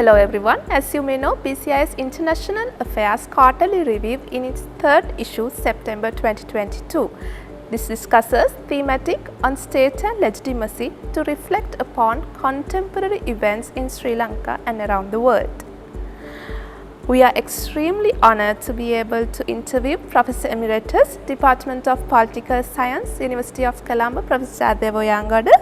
Hello everyone. As you may know, BCIS International Affairs Quarterly Review in its third issue, September 2022. This discusses thematic on state and legitimacy to reflect upon contemporary events in Sri Lanka and around the world. We are extremely honored to be able to interview Professor Emeritus, Department of Political Science, University of Colombo, Professor Jayadeva Uyangoda,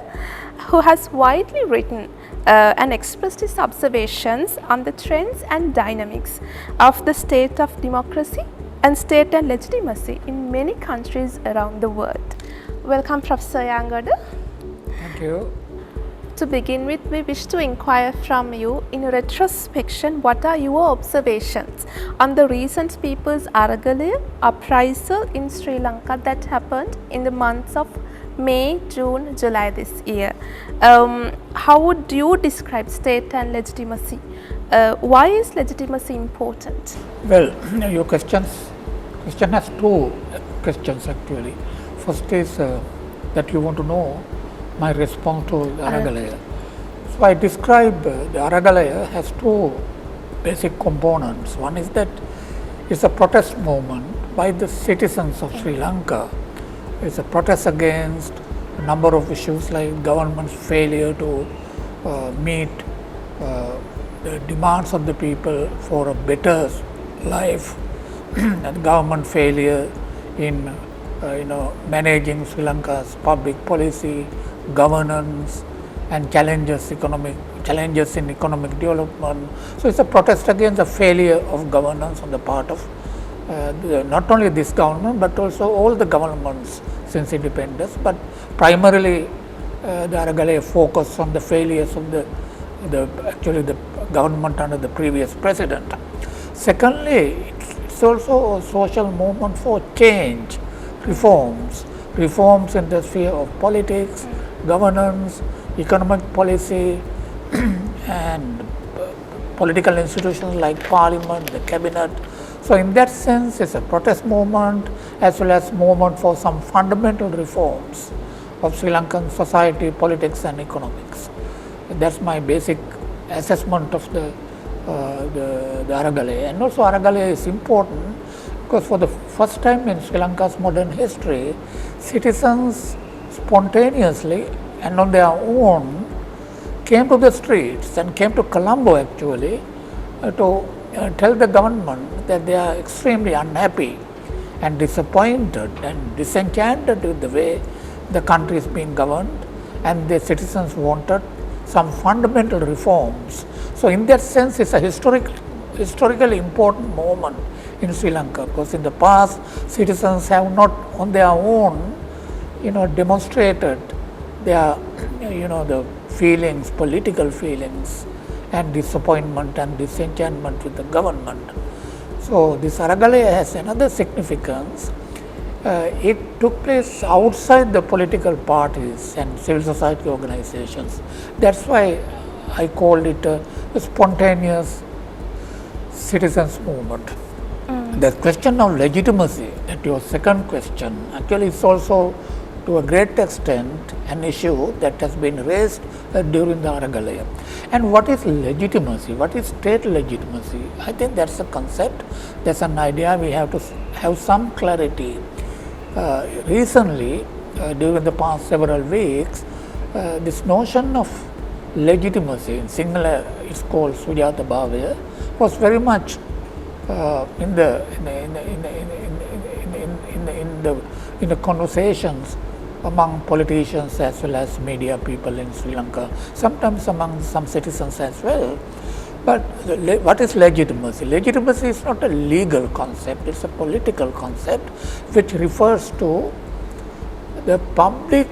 who has widely written and expressed his observations on the trends and dynamics of the state of democracy and state and legitimacy in many countries around the world. Welcome, Professor Uyangoda. Thank you. To begin with, we wish to inquire from you, in retrospection, what are your observations on the recent People's Aragalaya uprisal in Sri Lanka that happened in the months of May, June, July this year? How would you describe state and legitimacy? Why is legitimacy important? Well, your question has two questions actually. First is that you want to know my response to the Aragalaya. So I describe the Aragalaya has two basic components. One is that it's a protest movement by the citizens of Sri Lanka. It's a protest against a number of issues like government's failure to meet the demands of the people for a better life, and government failure in managing Sri Lanka's public policy, governance, and challenges in economic development. So it's a protest against the failure of governance on the part of not only this government but also all the governments since independence, but primarily the Aragalaya focus on the failures of the government under the previous president. Secondly, it's also a social movement for change, reforms in the sphere of politics, governance, economic policy, and political institutions like parliament, the cabinet. So in that sense, it's a protest movement as well as movement for some fundamental reforms of Sri Lankan society, politics and economics. That's my basic assessment of the Aragalaya. And also Aragalaya is important because for the first time in Sri Lanka's modern history, citizens spontaneously and on their own came to the streets and came to Colombo actually to tell the government that they are extremely unhappy and disappointed and disenchanted with the way the country is being governed, and the citizens wanted some fundamental reforms. So in that sense, it's a historically important moment in Sri Lanka, because in the past citizens have not on their own demonstrated their the feelings, political feelings and disappointment and disenchantment with the government. So this Aragalaya has another significance. It took place outside the political parties and civil society organizations. That's why I called it a spontaneous citizens movement. The question of legitimacy, that your second question, actually is also to a great extent an issue that has been raised during the Aragalaya. And what is legitimacy? What is state legitimacy? I think that's a concept, that's an idea we have to have some clarity. Recently, during the past several weeks, this notion of legitimacy, in singular it's called Sujata Bhavya, was very much in the conversations among politicians as well as media people in Sri Lanka, sometimes among some citizens as well. But what is legitimacy? Legitimacy is not a legal concept, it's a political concept which refers to the public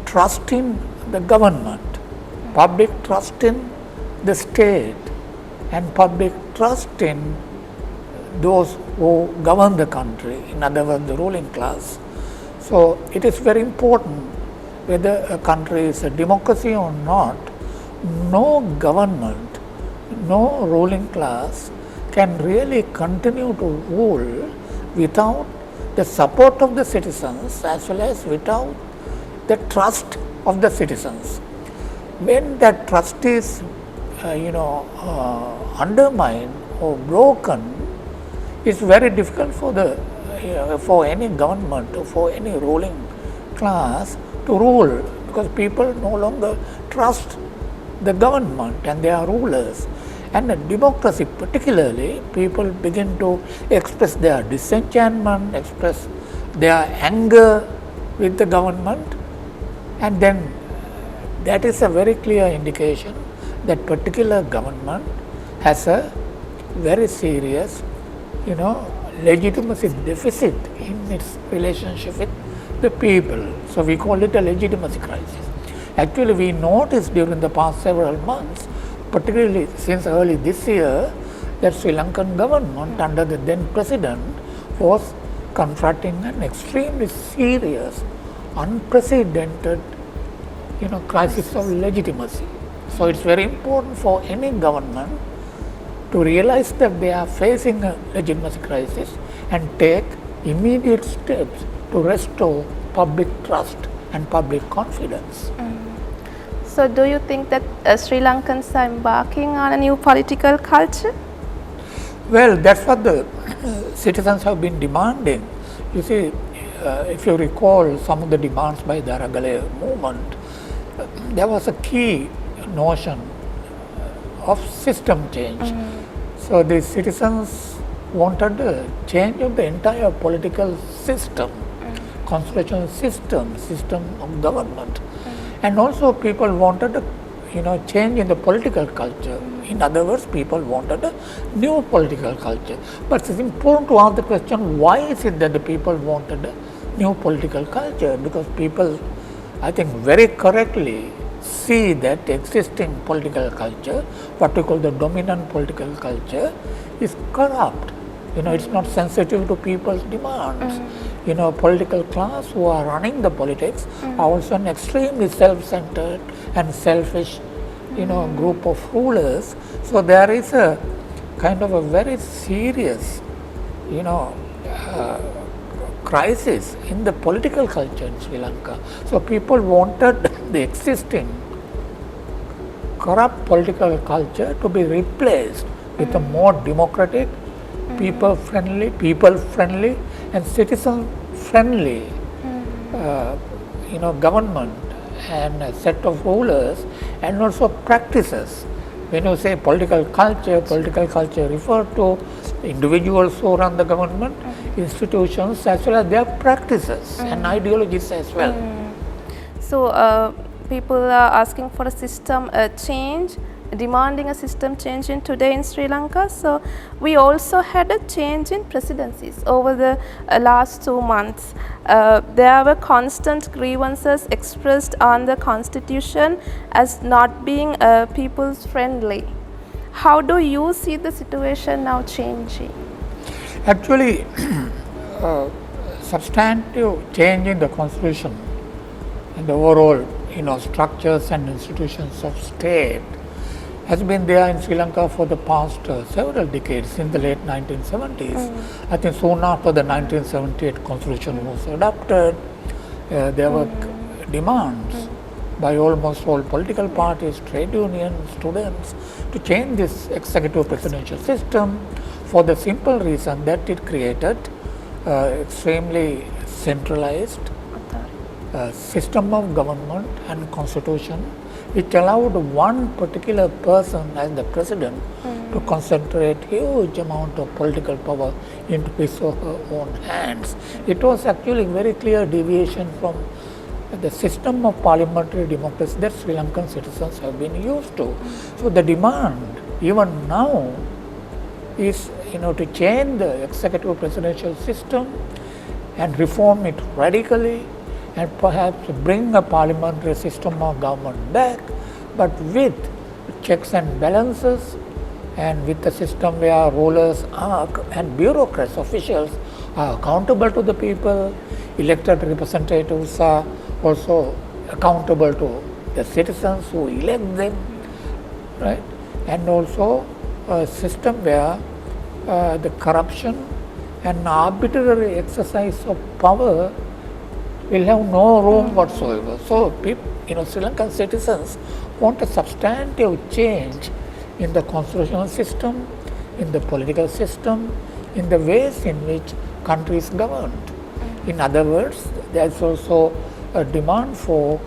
trust in the government, public trust in the state, and public trust in those who govern the country, in other words the ruling class. So it is very important whether a country is a democracy or not. No government, no ruling class can really continue to rule without the support of the citizens as well as without the trust of the citizens. When that trust is undermined or broken, it's very difficult for for any government or for any ruling class to rule, because people no longer trust the government and their rulers. And democracy particularly, people begin to express their disenchantment, express their anger with the government, and then that is a very clear indication that particular government has a very serious, legitimacy deficit in its relationship with the people. So we call it a legitimacy crisis. Actually, we noticed during the past several months, particularly since early this year, that Sri Lankan government under the then president was confronting an extremely serious, unprecedented, crisis of legitimacy. So it's very important for any government to realize that they are facing a legitimacy crisis and take immediate steps to restore public trust and public confidence. So do you think that Sri Lankans are embarking on a new political culture? Well, that's what the citizens have been demanding. You see, if you recall some of the demands by the Aragalaya movement, there was a key notion of system change. So the citizens wanted a change of the entire political system, constitutional system of government. And also people wanted a change in the political culture. In other words, people wanted a new political culture. But it's important to ask the question, why is it that the people wanted a new political culture? Because people, I think, very correctly see that existing political culture, what we call the dominant political culture, is corrupt. It's not sensitive to people's demands. Political class who are running the politics are also an extremely self-centered and selfish, group of rulers. So there is a kind of a very serious, crisis in the political culture in Sri Lanka. So people wanted the existing corrupt political culture to be replaced with a more democratic, people-friendly and citizen-friendly government and a set of rulers and also practices. When you say political culture refer to individuals who run the government, institutions as well as their practices and ideologies as well. So people are asking for a system change, demanding a system change in today in Sri Lanka. So we also had a change in presidencies over the last 2 months. There were constant grievances expressed on the constitution as not being people's friendly. How do you see the situation now changing? Actually, substantive change in the constitution and the overall structures and institutions of state has been there in Sri Lanka for the past several decades, in the late 1970s. I think soon after the 1978 constitution was adopted, there were demands by almost all political parties, trade unions, students, to change this executive presidential system for the simple reason that it created extremely centralized system of government and constitution, which allowed one particular person as the president to concentrate huge amount of political power into his or her own hands. It was actually very clear deviation from the system of parliamentary democracy that Sri Lankan citizens have been used to. So the demand even now is to change the executive presidential system and reform it radically, and perhaps bring a parliamentary system of government back, but with checks and balances and with a system where rulers are and bureaucrats, officials are accountable to the people, elected representatives are also accountable to the citizens who elect them, right? And also a system where the corruption and arbitrary exercise of power will have no room whatsoever. So, Sri Lankan citizens want a substantive change in the constitutional system, in the political system, in the ways in which country is governed. In other words, there is also a demand for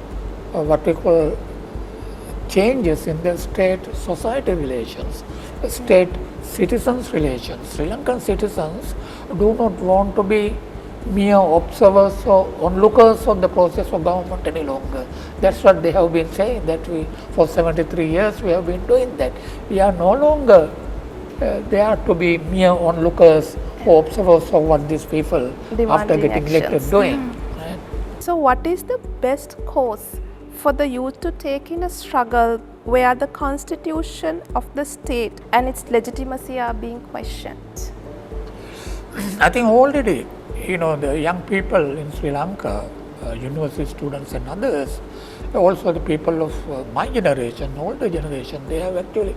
what we call changes in the state-society relations, state-citizens relations. Sri Lankan citizens do not want to be mere observers or onlookers of the process of government any longer. That's what they have been saying, that for 73 years we have been doing that. We are no longer there to be mere onlookers or observers of what these people after getting elected doing. Right? So what is the best course for the youth to take in a struggle where the constitution of the state and its legitimacy are being questioned? I think already, the young people in Sri Lanka, university students and others, also the people of my generation, older generation, they have actually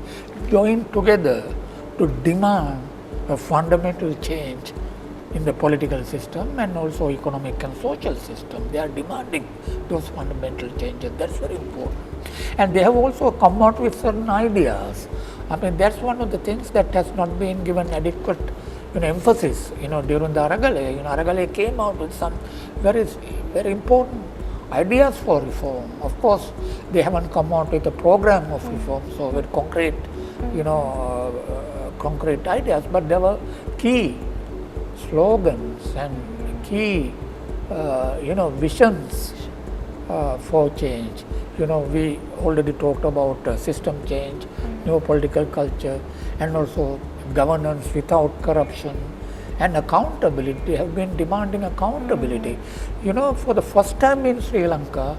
joined together to demand a fundamental change in the political system and also economic and social system. They are demanding those fundamental changes. That's very important. And they have also come out with certain ideas. I mean, that's one of the things that has not been given adequate emphasis, during the Aragalaya. Aragalaya came out with some very, very important ideas for reform. Of course, they haven't come out with a program of reform, so with concrete, concrete ideas, but there were key slogans and key, visions for change. We already talked about system change, new political culture, and also governance without corruption and accountability. They have been demanding accountability. For the first time in Sri Lanka,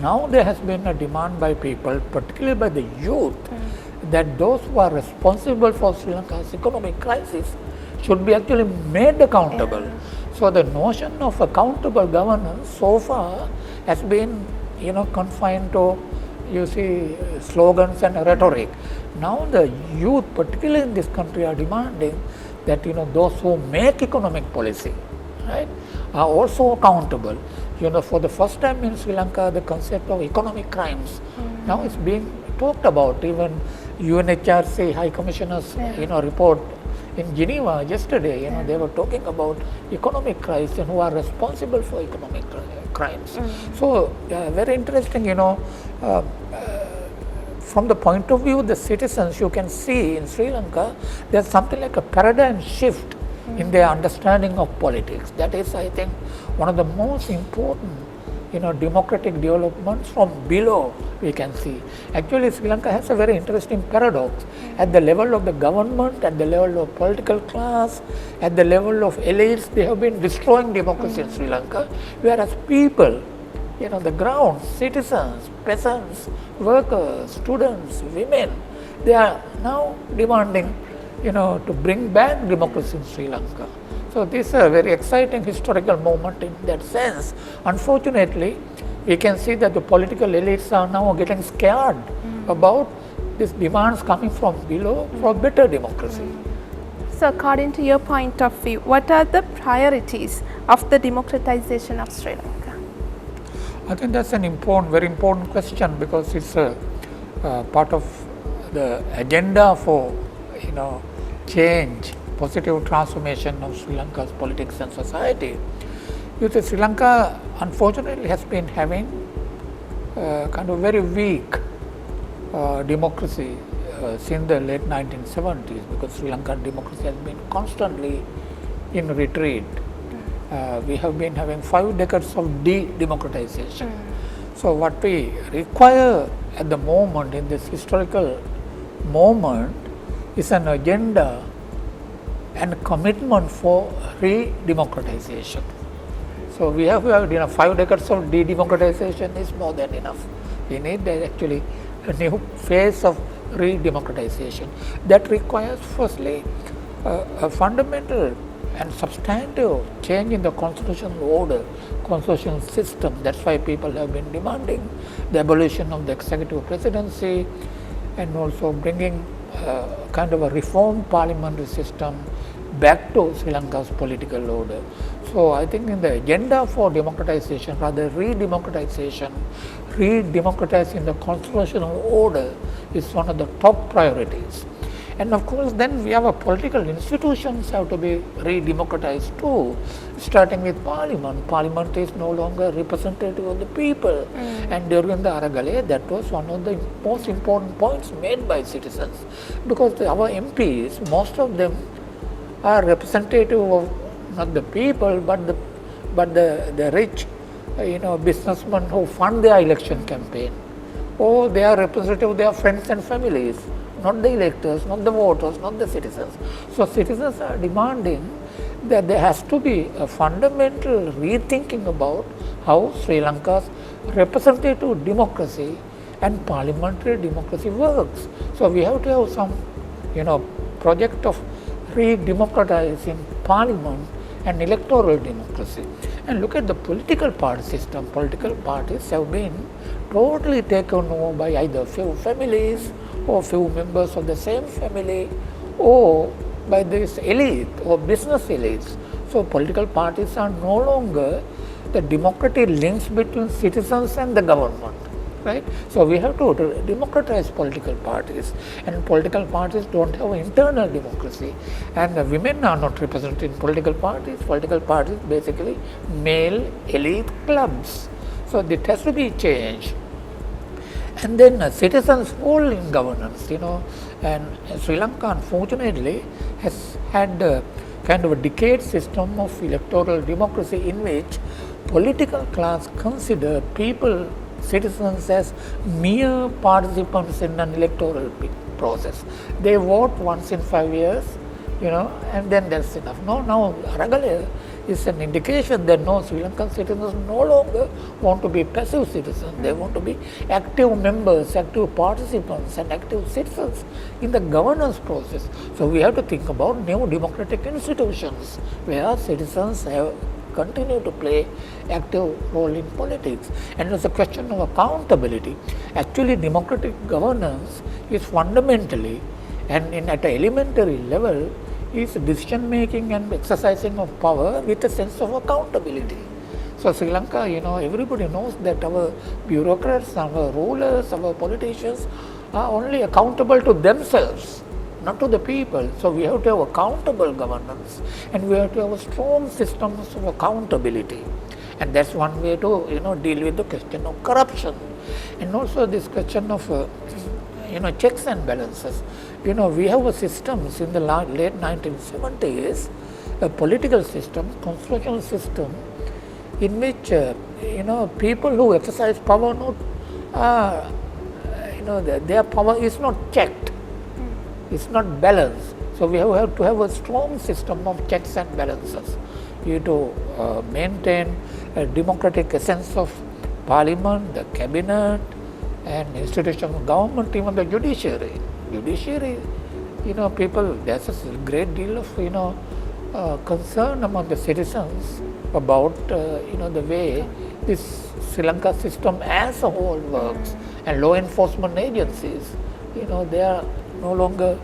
now there has been a demand by people, particularly by the youth, that those who are responsible for Sri Lanka's economic crisis should be actually made accountable. So the notion of accountable governance so far has been, confined to, slogans and rhetoric. Now the youth, particularly in this country, are demanding that, those who make economic policy, right, are also accountable. For the first time in Sri Lanka, the concept of economic crimes now is being talked about. Even UNHRC High Commissioner's, report in Geneva yesterday, they were talking about economic crimes and who are responsible for economic crimes. So very interesting, from the point of view of the citizens, you can see in Sri Lanka, there's something like a paradigm shift in their understanding of politics. That is, I think, one of the most important, democratic developments from below we can see. Actually, Sri Lanka has a very interesting paradox. At the level of the government, at the level of political class, at the level of elites, they have been destroying democracy in Sri Lanka, whereas people, the ground, citizens, peasants, workers, students, women, they are now demanding, to bring back democracy in Sri Lanka. So this is a very exciting historical moment in that sense. Unfortunately, we can see that the political elites are now getting scared about these demands coming from below for better democracy. So according to your point of view, what are the priorities of the democratization of Sri Lanka? I think that's an important, very important question, because it's a part of the agenda for, change, positive transformation of Sri Lanka's politics and society. Sri Lanka unfortunately has been having kind of very weak democracy since the late 1970s, because Sri Lankan democracy has been constantly in retreat. We have been having 5 decades of de-democratization. So what we require at the moment, in this historical moment, is an agenda and commitment for re-democratization. So we have 5 decades of de-democratization is more than enough. We need actually a new phase of re-democratization that requires firstly a fundamental and substantive change in the constitutional order, constitutional system. That's why people have been demanding the abolition of the executive presidency and also bringing kind of a reformed parliamentary system back to Sri Lanka's political order. So I think in the agenda for democratization, rather re-democratization, re-democratizing the constitutional order is one of the top priorities. And of course, then we have a political institutions have to be re-democratized too, starting with parliament. Parliament is no longer representative of the people. And during the Aragalaya, that was one of the most important points made by citizens, because our MPs, most of them are representative of not the people, but the rich, businessmen who fund their election campaign. Or they are representative of their friends and families, not the electors, not the voters, not the citizens. So citizens are demanding that there has to be a fundamental rethinking about how Sri Lanka's representative democracy and parliamentary democracy works. So we have to have some, project of re-democratizing parliament and electoral democracy. And look at the political party system. Political parties have been totally taken over by either few families or few members of the same family, or by this elite or business elites. So political parties are no longer the democratic links between citizens and the government. Right? So we have to democratize political parties, and political parties don't have internal democracy, and women are not represented in political parties. Political parties basically male elite clubs. So it has to be changed. And then citizens' role in governance, and Sri Lanka unfortunately has had a kind of a decade system of electoral democracy in which political class consider people, citizens, as mere participants in an electoral process. They vote once in 5 years, and then that's enough. No, now Aragalaya is an indication that no, Sri Lankan citizens no longer want to be passive citizens. They want to be active members, active participants, and active citizens in the governance process. So we have to think about new democratic institutions where citizens have continue to play active role in politics. And it's a question of accountability. Actually, democratic governance is fundamentally and at an elementary level is decision making and exercising of power with a sense of accountability. So Sri Lanka, everybody knows that our bureaucrats, our rulers, our politicians are only accountable to themselves, not to the people. So we have to have accountable governance, and we have to have a strong systems of accountability. And that's one way to deal with the question of corruption, and also this question of checks and balances. We have a systems in the late 1970s, a political system, constitutional system, in which people who exercise power their power is not checked, it's not balanced. So we have to have a strong system of checks and balances. You have to maintain a democratic essence of parliament, the cabinet, and institution of government, even the judiciary. Judiciary, people, there's a great deal of concern among the citizens about the way this Sri Lanka system as a whole works, and law enforcement agencies, they are no longer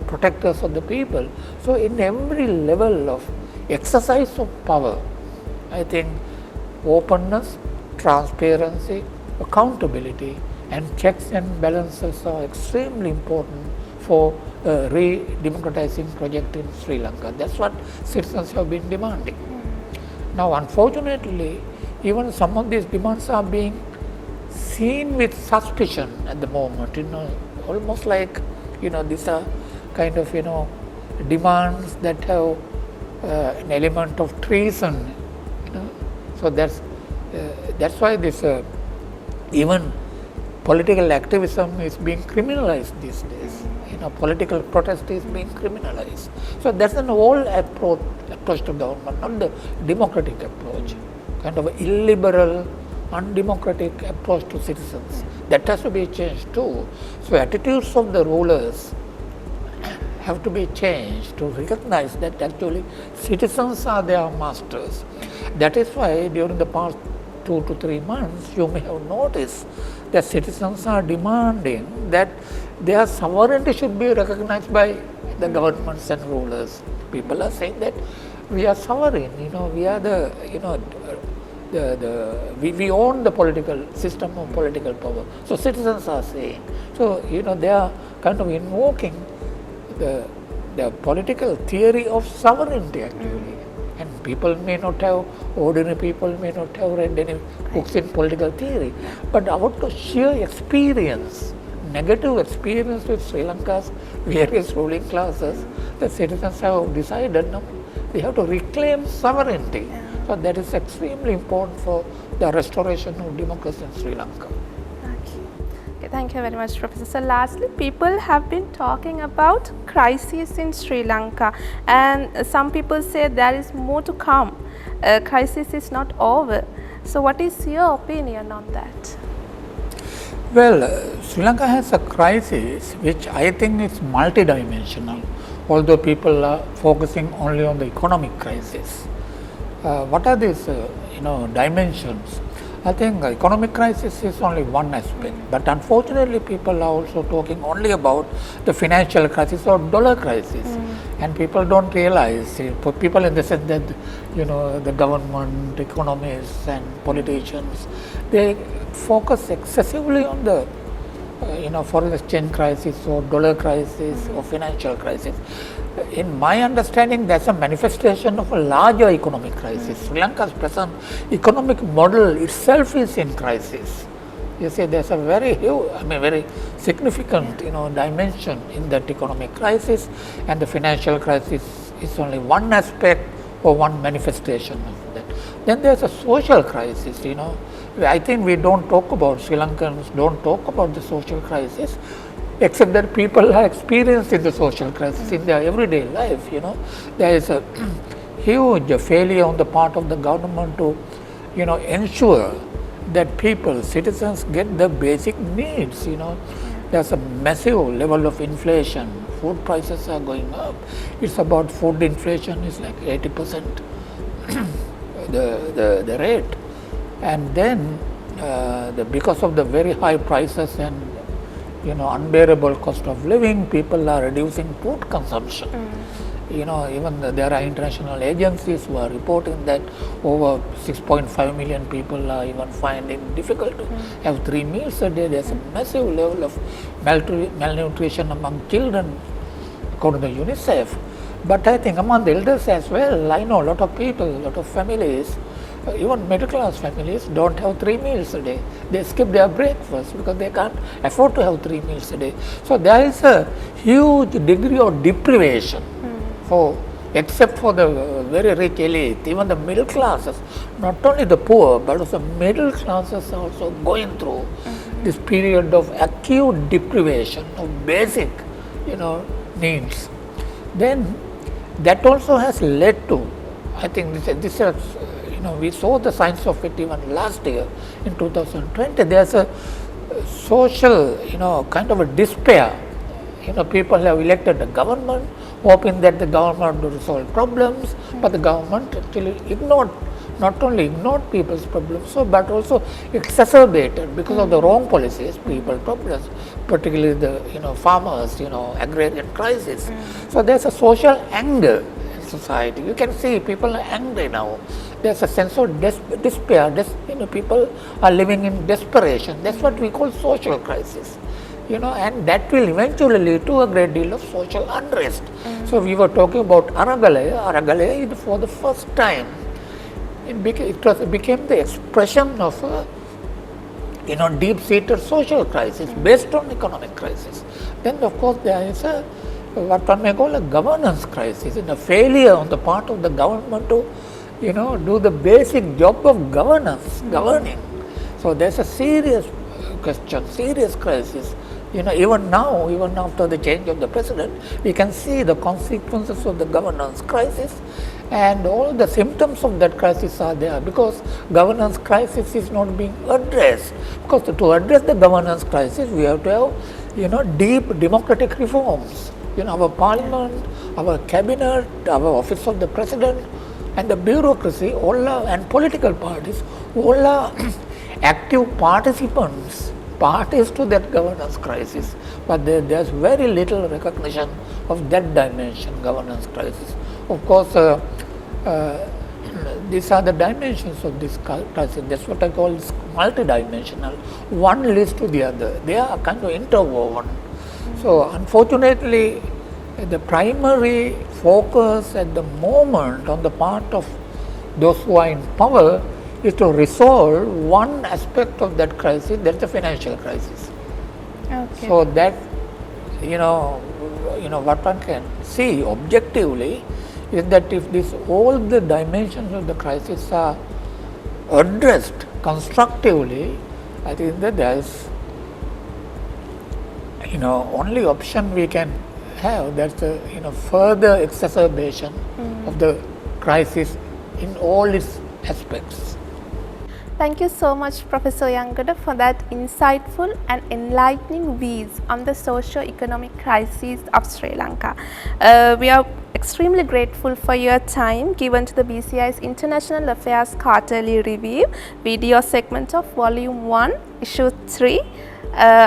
protectors of the people. So in every level of exercise of power, I think openness, transparency, accountability, and checks and balances are extremely important for a re-democratizing project in Sri Lanka. That's what citizens have been demanding. Now, unfortunately, even some of these demands are being seen with suspicion at the moment, almost like, these are kind of, demands that have an element of treason, So that's why this even political activism is being criminalized these days. Political protest is being criminalized. So that's an old approach to government, not the democratic approach. Kind of illiberal, undemocratic approach to citizens. That has to be changed too. So attitudes of the rulers have to be changed to recognize that actually citizens are their masters. That is why during the past 2 to 3 months, you may have noticed that citizens are demanding that their sovereignty should be recognized by the governments and rulers. People are saying that we are sovereign, we are we own the political system of political power. So citizens are saying, so they are kind of invoking the political theory of sovereignty actually. And ordinary people may not have read any books in political theory, but out of sheer experience, negative experience with Sri Lanka's various ruling classes, the citizens have decided now they have to reclaim sovereignty. So that is extremely important for the restoration of democracy in Sri Lanka. Okay, thank you very much, Professor. So lastly, people have been talking about crises in Sri Lanka, and some people say there is more to come. Crisis is not over. So what is your opinion on that? Well, Sri Lanka has a crisis which I think is multidimensional, although people are focusing only on the economic crisis. What are these dimensions? I think economic crisis is only one aspect, but unfortunately people are also talking only about the financial crisis or dollar crisis, and people don't realize, for people in the sense that the government, economists and politicians, they focus excessively on the foreign exchange crisis or dollar crisis or financial crisis. In my understanding, that's a manifestation of a larger economic crisis. Sri Lanka's present economic model itself is in crisis. You see, there's a very huge, very significant, dimension in that economic crisis, and the financial crisis is only one aspect or one manifestation of that. Then there's a social crisis, I think we don't talk about, Sri Lankans don't talk about the social crisis, except that people are experiencing the social crisis in their everyday life. There is a huge failure on the part of the government to ensure that people, citizens, get the basic needs. There's a massive level of inflation, food prices are going up. It's about, food inflation is like 80% the rate, and then because of the very high prices and unbearable cost of living, people are reducing food consumption. Even there are international agencies who are reporting that over 6.5 million people are even finding it difficult to have 3 meals a day. There's a massive level of malnutrition among children, according to UNICEF. But I think among the elders as well, I know a lot of people, a lot of families, even middle class families don't have 3 meals a day. They skip their breakfast because they can't afford to have 3 meals a day. So there is a huge degree of deprivation except for the very rich elite. Even the middle classes, not only the poor but also middle classes are also going through this period of acute deprivation of basic needs. Then that also has led to, I think this has, we saw the signs of it even last year in 2020. There's a social, kind of a despair. People have elected a government hoping that the government will resolve problems, but the government actually not only ignored people's problems, but also exacerbated, because of the wrong policies, people's problems, particularly the farmers, agrarian crisis. So there's a social anger in society. You can see people are angry now. There's a sense of despair. People are living in desperation. That's what we call social crisis. And that will eventually lead to a great deal of social unrest. So we were talking about Aragalaya. Aragalaya, for the first time, it became the expression of a deep-seated social crisis based on economic crisis. Then of course there is what one may call a governance crisis, a failure on the part of the government to do the basic job of governing. So there's a serious question, serious crisis. Even now, even after the change of the president, we can see the consequences of the governance crisis, and all the symptoms of that crisis are there, because governance crisis is not being addressed. Because to address the governance crisis, we have to have deep democratic reforms. Our parliament, our cabinet, our office of the president, and the bureaucracy, all are, and political parties, all are active parties to that governance crisis, but there's very little recognition of that dimension, governance crisis. Of course, these are the dimensions of this crisis. That's what I call multidimensional. One leads to the other. They are kind of interwoven. So unfortunately, the primary focus at the moment on the part of those who are in power is to resolve one aspect of that crisis, that's the financial crisis. Okay. So that, what one can see objectively is that if all the dimensions of the crisis are addressed constructively, I think that there is, only option we can have, that's the further exacerbation of the crisis in all its aspects. Thank you so much, Professor Uyangoda, for that insightful and enlightening views on the socio-economic crisis of Sri Lanka. We are extremely grateful for your time given to the BCIS International Affairs Quarterly Review video segment of Volume 1, Issue 3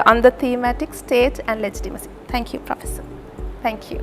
on the thematic state and legitimacy. Thank you, Professor. Thank you.